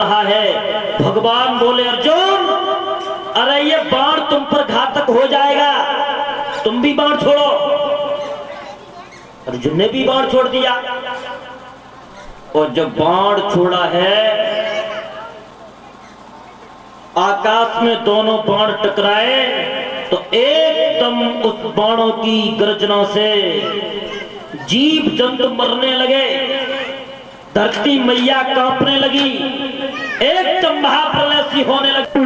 रहा है। भगवान बोले अर्जुन, अरे ये बाण तुम पर घातक हो जाएगा, तुम भी बाण छोड़ो। अर्जुन ने भी बाण छोड़ दिया और जब बाण छोड़ा है आकाश में दोनों बाण टकराए तो एकदम उस बाणों की गर्जना से जीव जंतु मरने लगे, धरती मैया कांपने लगी, एकदम महाप्रलय सी होने लगी।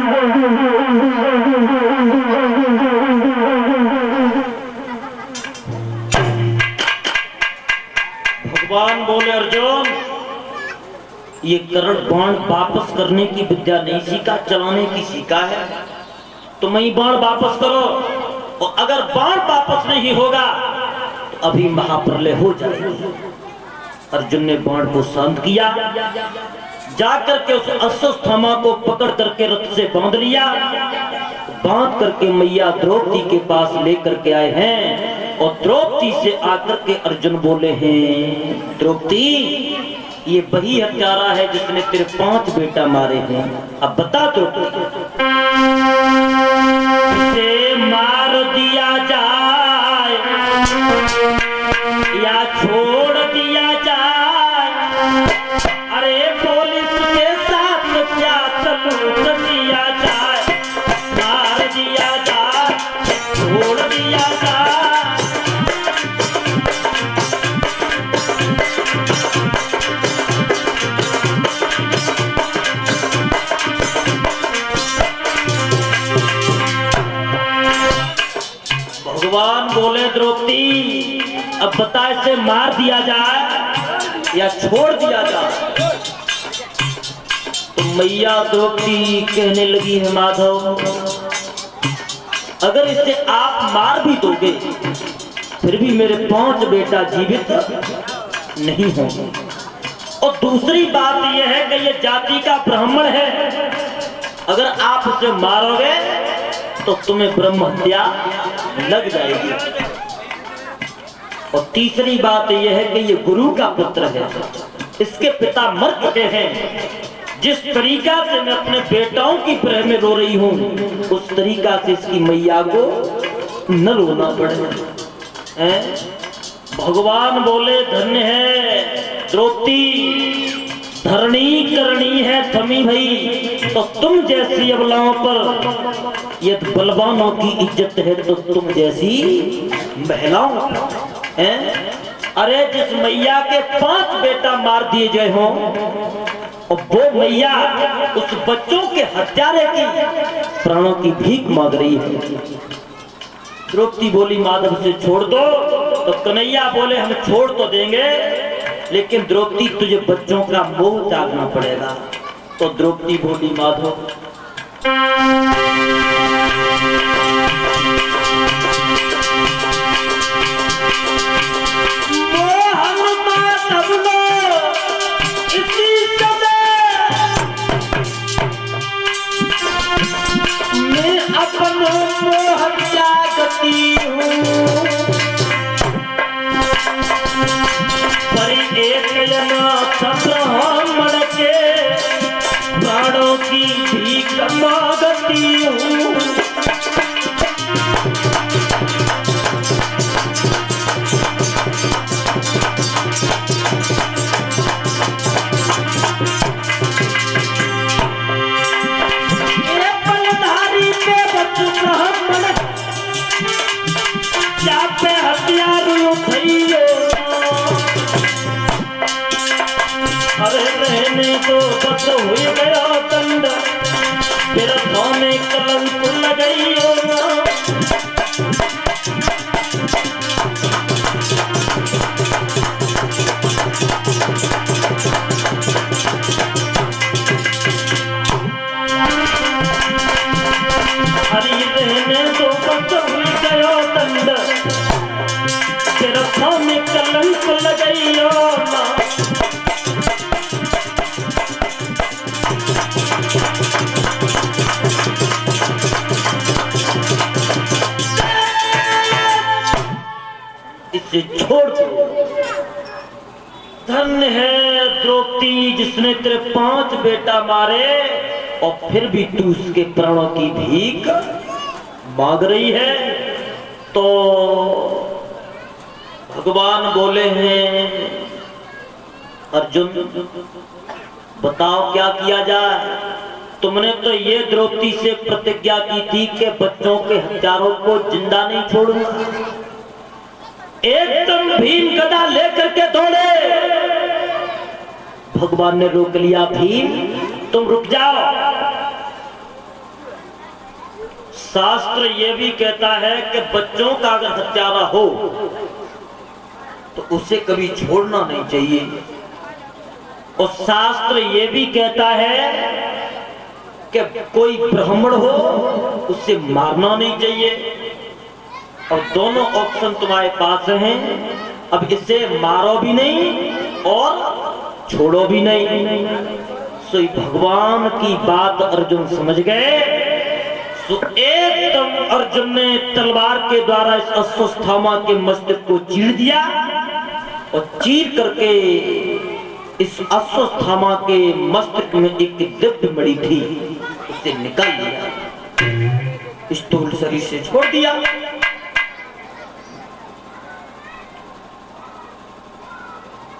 भगवान बोले अर्जुन, ये करण बाण वापस करने की विद्या नहीं सीखा, चलाने की सीखा है। तुम ही बाण वापस करो और अगर बाण वापस नहीं होगा तो अभी महाप्रलय हो जाएगी। अर्जुन ने बाण को शांत किया, जाकर के उस अश्वत्थामा को पकड़ करके रथ से बांध लिया, बांध करके मैया द्रौपदी के पास लेकर के आए हैं और द्रौपदी से आकर के अर्जुन बोले हैं, द्रौपदी ये वही हत्यारा है जिसने तेरे 5 बेटा मारे हैं, अब बता द्रौपदी इसे मार दिया जाए या छोड़ दिया जाए, अरे पुलिस के साथ क्या सलूक किया जाए, मार दिया जाए छोड़ दिया जाए। भगवान बोले द्रौपदी अब बता इसे मार दिया जाए या छोड़ दिया जाए। तो मैया द्रौपदी कहने लगी है माधव, अगर इसे आप मार भी दोगे फिर भी मेरे 5 बेटा जीवित नहीं होंगे, और दूसरी बात यह है कि यह जाति का ब्राह्मण है, अगर आप उसे मारोगे तो तुम्हें ब्रह्म हत्या लग जाएगी, और तीसरी बात यह है कि ये गुरु का पुत्र है, इसके पिता मर चुके हैं, जिस तरीका से मैं अपने बेटाओं की प्रेम में रो रही हूं उस तरीका से इसकी मैया को न रोना पड़े। भगवान बोले धन्य है द्रौपदी, धरणी करनी है थमी भई, तो तुम जैसी अबलाओं पर यदि बलवानों की इज्जत है तो तुम जैसी महिलाओं हैं। अरे जिस मैया के 5 बेटा मार दिए गए हों और वो मैया उस बच्चों के हत्यारे की प्राणों की भीख मांग रही है। द्रौपदी बोली माधव से छोड़ दो, तो कन्हैया बोले हम छोड़ तो देंगे लेकिन द्रौपदी तुझे बच्चों का मोह त्यागना पड़ेगा। तो द्रौपदी बोली माधव मैं अपनों मोह त्यागती हूँ, पर एक ब्राह्मण के प्राणों की भीख मांगती हूँ। पलधारी पे बच ब्राह्मण चापे हथियार उठाइयो, अरे रहने दो बस हुई गया दंड, फिर में कलंक लगाइयो ना। हरी रहने दो बस हुई गया दंड, फिर में कलंक लगाइयो ना। इसे छोड़ दो, धन्य है द्रौपदी। द्रौपदी जिसने तेरे 5 बेटा मारे और फिर भी तू उसके प्राणों की भीख मांग रही है। तो भगवान बोले हैं, अर्जुन बताओ क्या किया जाए। तुमने तो ये द्रौपदी से प्रतिज्ञा की थी कि बच्चों के हत्यारों को जिंदा नहीं छोड़ूंगा। एकदम भीम गदा लेकर के दौड़े। भगवान ने रोक लिया, भीम तुम रुक जाओ। शास्त्र ये भी कहता है कि बच्चों का अगर हत्यारा हो तो उसे कभी छोड़ना नहीं चाहिए। और शास्त्र ये भी कहता है कि कोई ब्राह्मण हो उसे मारना नहीं चाहिए। और दोनों ऑप्शन तुम्हारे पास हैं। अब इसे मारो भी नहीं और छोड़ो भी नहीं। सो भगवान की बात अर्जुन समझ गए। सो एकदम अर्जुन ने तलवार के द्वारा इस अश्वत्थामा के मस्तक को चीर दिया और चीर करके इस अश्वत्थामा के मस्तक में एक दिव्य मणि थी, उसे निकाल लिया, स्थूल शरीर से छोड़ दिया।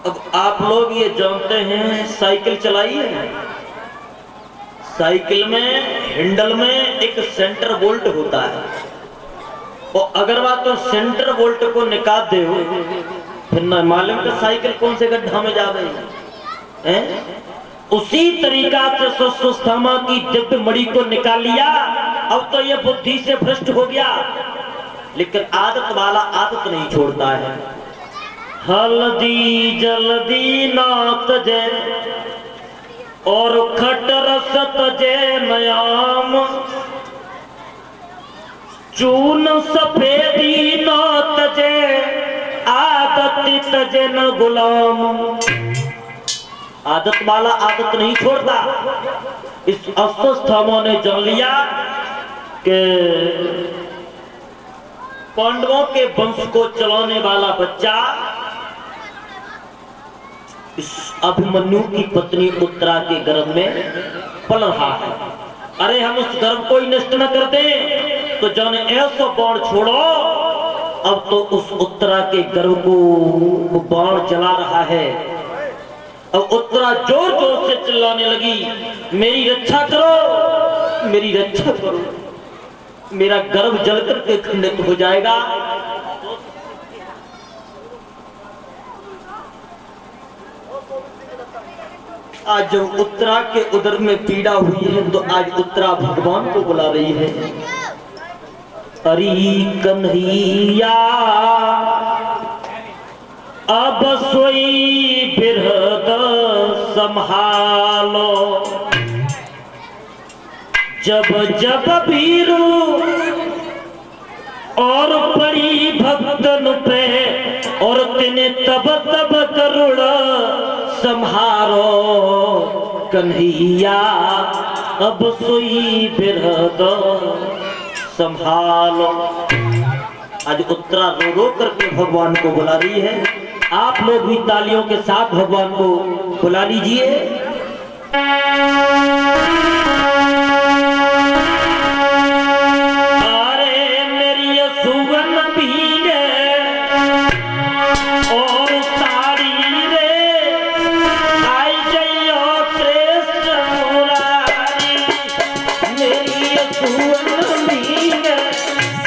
अब आप लोग ये जानते हैं, साइकिल चलाई है, साइकिल में हैंडल में एक सेंटर बोल्ट होता है। और अगर बात तो सेंटर बोल्ट को निकाल दे फिर न मालूम का साइकिल कौन से गड्ढा में जा गई है। उसी तरीका से अश्वत्थामा की दिव्य मणि को निकाल लिया। अब तो ये बुद्धि से भ्रष्ट हो गया, लेकिन आदत वाला आदत नहीं छोड़ता है। हल्दी जल्दी ना तजे और खट रस तजे नयाम, चून सफेदी ना तजे आदत तजे न गुलाम। आदत वाला आदत नहीं छोड़ता। इस अश्वत्थामा ने जान लिया कि पांडवों के वंश को चलाने वाला बच्चा इस अभिमन्यु की पत्नी उत्तरा के गर्भ में पल रहा है। अरे हम उस गर्भ को ही नष्ट न कर दें तो जाने ऐसा बाण छोड़ो। अब तो उस उत्तरा के गर्भ को बाण जला रहा है। अब उत्तरा जोर जोर से चिल्लाने लगी, मेरी रक्षा करो, मेरी रक्षा करो, मेरा गर्भ जलकर के खंडित हो जाएगा। आज जब उत्तरा के उदर में पीड़ा हुई है तो आज उत्तरा भगवान को बुला रही है। अरे कन्हैया अब सोई बिरहद संभालो, जब जब भीरू और पड़ी भक्तन पे और तिने तब तब करुण संहारो। कन्हैया अब सोई बिरहद संभालो। आज उत्तरा रो रो करके भगवान को बुला रही है। आप लोग भी तालियों के साथ भगवान को बुला लीजिए। अरे मेरी सुगन भीगे और साड़ी रे आई जइयो श्रेष्ठ मुरारी। मेरी सुगन भीगे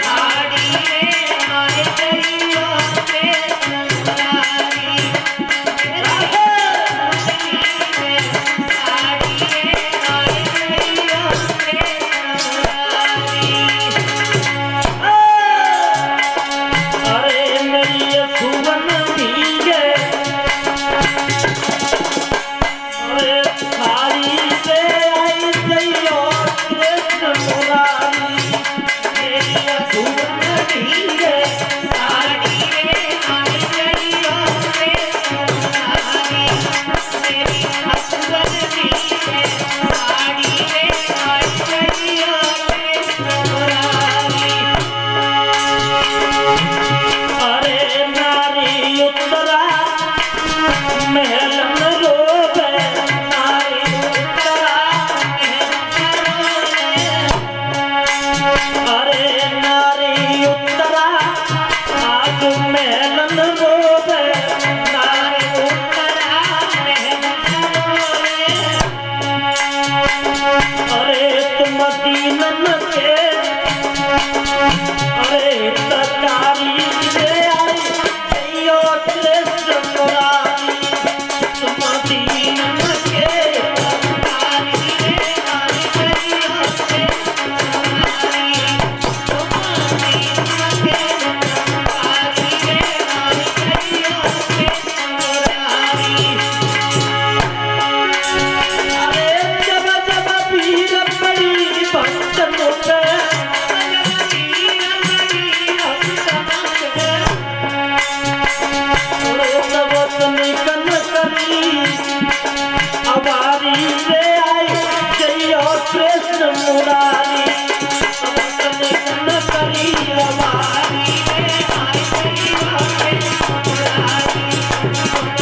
साड़ी रे आई जइयो श्रेष्ठ मुरारी। साड़ी दीनन के अरे तरकारी ले आई जइयो कृष्ण मुरारी तुम दीनन के तरकारी ले आई जइयो कृष्ण मुरारी तुम दीनन के तरकारी ले आई जइयो कृष्ण मुरारी अरे जब जब भीड़ पड़ी भक्तों पे अवारी ले आई जइयो कृष्ण मुरारी निकन करी अवारी ले आई जइयो कृष्ण मुरारी निकन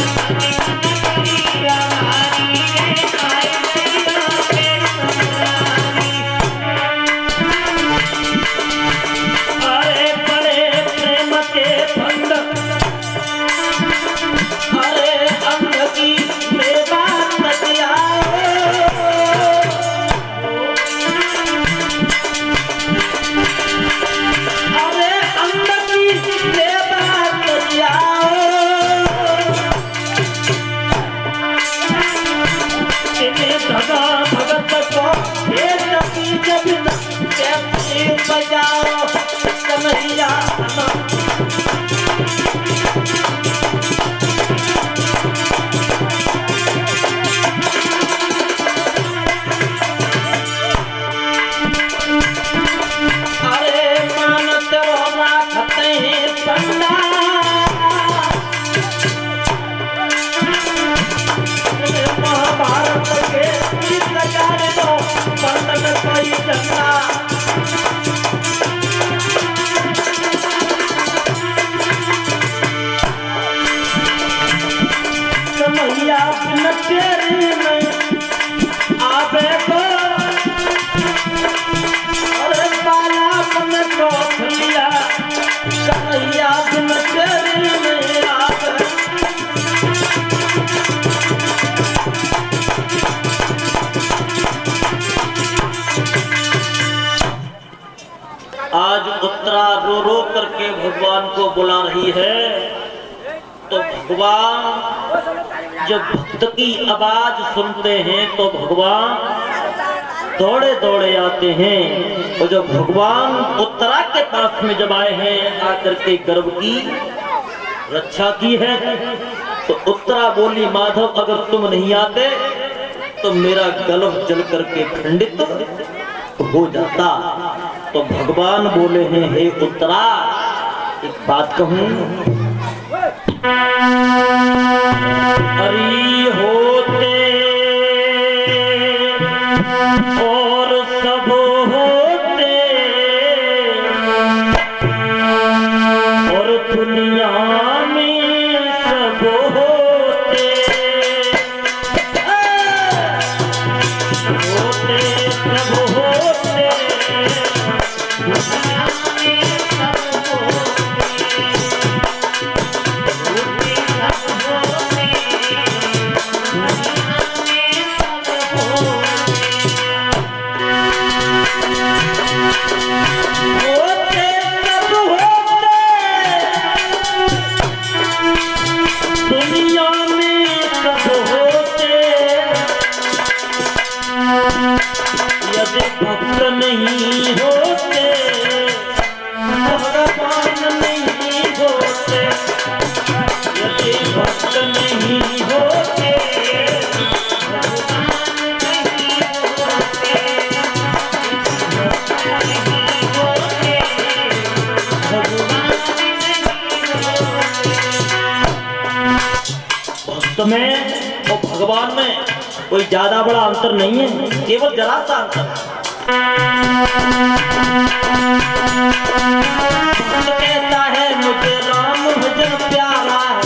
करी अवारी ले आई जइयो कृष्ण मुरारी अरे बड़े प्रेम के भंड अरे अंधकी में बात बतियाओ अरे अंधकी में बात बतियाओ इन्हें धगा भगत को ये सखी जब कैसे बजाओ कन्हैया महाभारत के गीत गाने दो पंडित कोई चंदा कन्हैया बिन तेरी में आवे को अरे बाला मन को लिया कन्हैया बिन तेरी में आवे आज उत्तरा रो रो करके भगवान को बुला रही है तो भगवान जब भक्त की आवाज सुनते हैं तो भगवान दौड़े दौड़े आते हैं और जब भगवान उत्तरा के पास में जब आए हैं आकर के गर्भ की रक्षा की है तो उत्तरा बोली माधव अगर तुम नहीं आते तो मेरा गर्भ जल करके खंडित हो जाता। तो भगवान बोले हैं हे उत्तरा एक बात कहूं हरि होते और सब होते और दुनिया में सब होते होते सब होते दुनिया में सब भक्त नहीं होते भगवान नहीं होते यदि भक्त नहीं होते भगवान नहीं होते नहीं होते भगवान नहीं होते भक्त में और भगवान में कोई ज्यादा बड़ा अंतर नहीं है केवल जरा सा अंतर कहता है मुझे राम भजन प्यारा है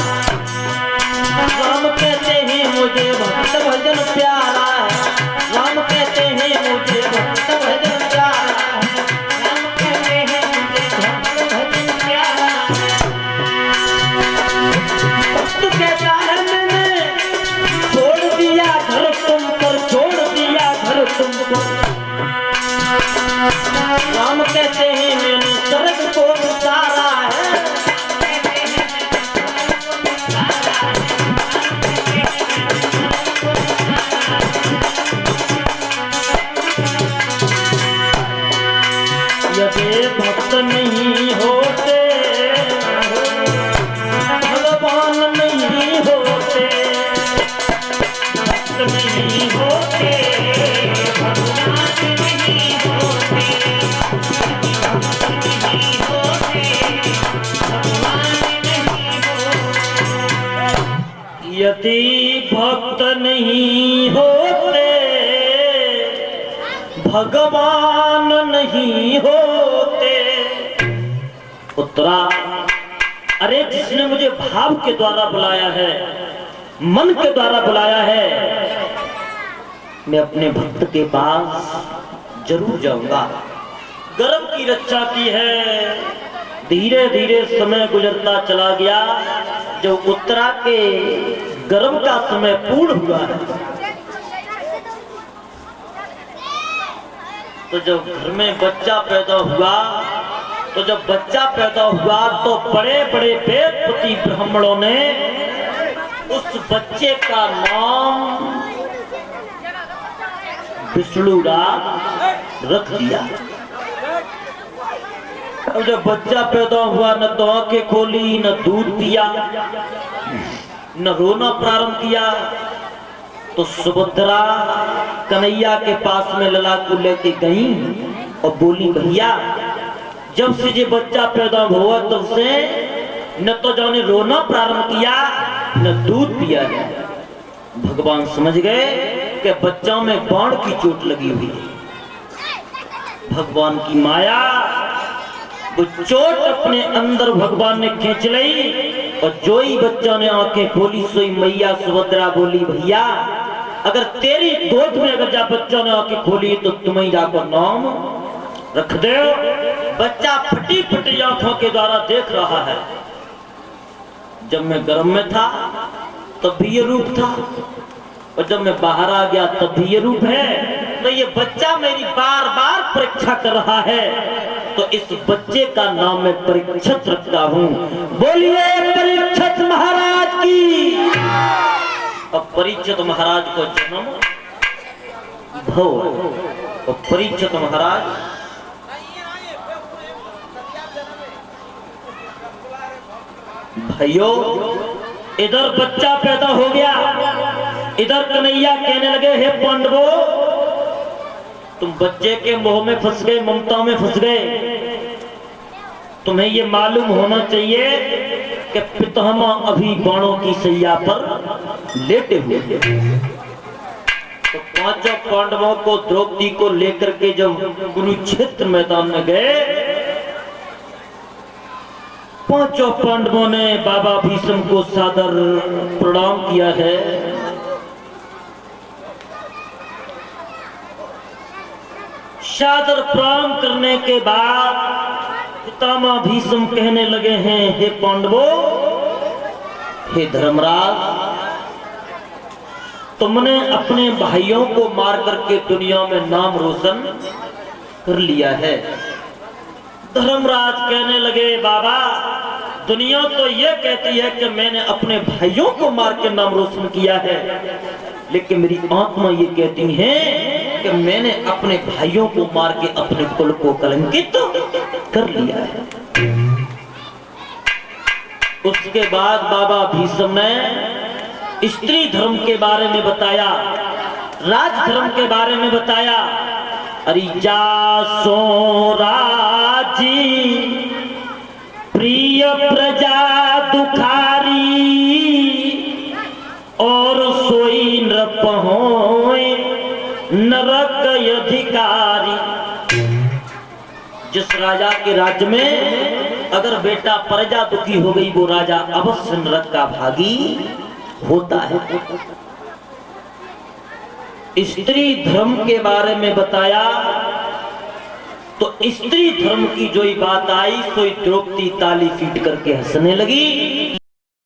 राम कहते हैं मुझे भक्त भजन प्यारा है राम कहते हैं मुझे भक्त भजन प्यारा है राम कहते हैं मुझे भक्त भजन प्यारा है भक्त कहता है मैंने छोड़ दिया घर तुम पर छोड़ दिया घर तुम पर भगवान नहीं होते। उत्तरा, अरे जिसने मुझे भाव के द्वारा बुलाया है, मन के द्वारा बुलाया है, मैं अपने भक्त के पास जरूर जाऊंगा। गर्भ की रक्षा की है। धीरे धीरे समय गुजरता चला गया। जब उत्तरा के गर्भ का समय पूर्ण हुआ है, तो जब घर में बच्चा पैदा हुआ, तो बड़े बड़े वेदपति ब्राह्मणों ने उस बच्चे का नाम विष्णुराज रख दिया। अब जब बच्चा पैदा हुआ, न तो आंखें खोली, न दूध पिया, न रोना प्रारंभ किया, तो सुभद्रा कन्हैया के पास में लला को लेके गई और बोली, भैया जब से ये बच्चा पैदा हुआ तब से न तो जाने रोना प्रारंभ किया, न दूध पिया है। भगवान समझ गए कि बच्चा में बाण की चोट लगी हुई है। भगवान की माया, वो चोट अपने अंदर भगवान ने खींच ली, और जो ही बच्चा ने आंखें खोली, सोई मैया सुभद्रा बोली, भैया अगर तेरी गोद में अगर जा बच्चा ने आंखें खोली तो तुम्हें जाकर नाम रख दे। बच्चा फटी फटी आंखों के द्वारा देख रहा है। जब मैं गर्भ में था तब भी ये रूप था, और जब मैं बाहर आ गया तब भी ये रूप है। तो ये बच्चा मेरी बार बार परीक्षा कर रहा है, तो इस बच्चे का नाम मैं परीक्षित रखता हूँ। बोलिए परीक्षित महाराज की। अब परीक्षित महाराज को जन्म भव, और परीक्षित महाराज भाइयों, इधर बच्चा पैदा हो गया, इधर कन्हैया कहने लगे, हे पांडवों तुम बच्चे के मोह में फंस गए, ममता में फंस गए। तुम्हें ये मालूम होना चाहिए कि पितामह अभी बाणों की सैया पर लेटे हुए थे। तो पांचों पांडवों को, द्रौपदी को लेकर के जब कुरुक्षेत्र मैदान में गए, पांचों पांडवों ने बाबा भीष्म को सादर प्रणाम किया है। सादर प्रणाम करने के बाद पितामह भीष्म कहने लगे हैं, हे पांडवों, हे धर्मराज, तुमने अपने भाइयों को मार करके दुनिया में नाम रोशन कर लिया है। धर्मराज कहने लगे, बाबा दुनिया तो ये कहती है कि मैंने अपने भाइयों को मार के नाम रोशन किया है, लेकिन मेरी आत्मा ये कहती है कि मैंने अपने भाइयों को मार के अपने कुल को कलंकित कर लिया है। उसके बाद बाबा भीष्म ने स्त्री धर्म के बारे में बताया, राज धर्म के बारे में बताया। अरे जासो राजी प्रिय प्रजा दुखारी, और सोई नृप होए नरक अधिकारी। जिस राजा के राज्य में अगर बेटा प्रजा दुखी हो गई, वो राजा अवश्य नरक का भागी होता है। स्त्री धर्म के बारे में बताया, तो स्त्री धर्म की जो बात आई, तो द्रौपदी ताली पीट करके हंसने लगी।